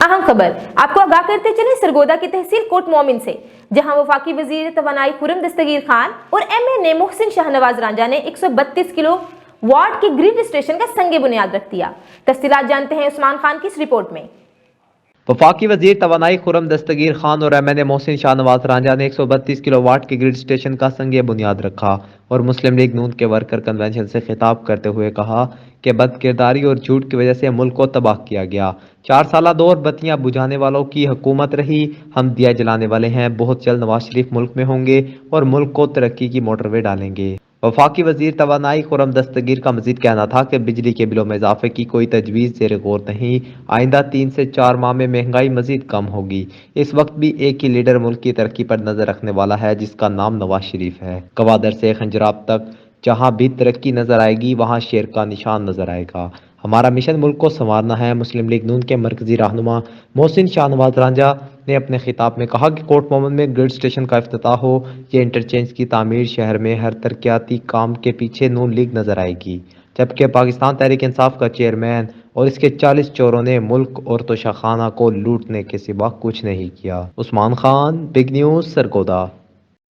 अहम खबर आपको आगाह करते चले सरगोदा की तहसील कोट मोमिन से, जहां वफाकी वजीर तवानाई खुर्रम दस्तगीर खान और MNA मोहसिन शाहनवाज रांझा ने 132 किलो वाट के ग्रिड स्टेशन का संगे बुनियाद रख दिया। तफसीलात जानते हैं उस्मान खान की इस रिपोर्ट में। वफाकी वजीर तवानाई खुर्रम दस्तगीर खान और MNA मोहसिन शाहनवाज रांझा ने 132 किलो वाट के ग्रिड स्टेशन का संगे बुनियाद रखा और मुस्लिम लीग नून के वर्कर कन्वेंशन से खिताब करते हुए कहा कि बदकिरदारी और झूठ की वजह से मुल्क को तबाह किया गया। 4 साल दौर बत्तियां बुझाने वालों की हुकूमत रही, हम दिया जलाने वाले हैं। बहुत जल्द नवाज शरीफ मुल्क में होंगे और मुल्क को तरक्की की मोटरवे डालेंगे। वफाकी वजीर तवानाई खुर्रम दस्तगीर का मजीद कहना था कि बिजली के बिलों में इजाफे की कोई तजवीज़ ज़ेर गौर नहीं। आइंदा 3 से 4 माह में महंगाई मजीद कम होगी। इस वक्त भी एक ही लीडर मुल्क की तरक्की पर नजर रखने वाला है, जिसका नाम नवाज शरीफ है। गवादर से खंजराब तक जहाँ भी तरक्की नजर आएगी वहाँ शेर का निशान नजर आएगा। हमारा मिशन मुल्क को संवारना है। मुस्लिम लीग नून के मरकजी रहनुमा मोहसिन शाहनवाज रांझा ने अपने खिताब में कहा कि कोट मोमिन में ग्रिड स्टेशन का इफ्तिताह हो। ये इंटरचेंज की तामीर शहर में हर तरक्याती काम के पीछे नून लीग नजर आएगी, जबकि पाकिस्तान तहरीक इंसाफ का चेयरमैन और इसके 40 चोरों ने मुल्क और तोशाखाना को लूटने के सिवा कुछ नहीं किया। Usman Khan, big news, Sargodha.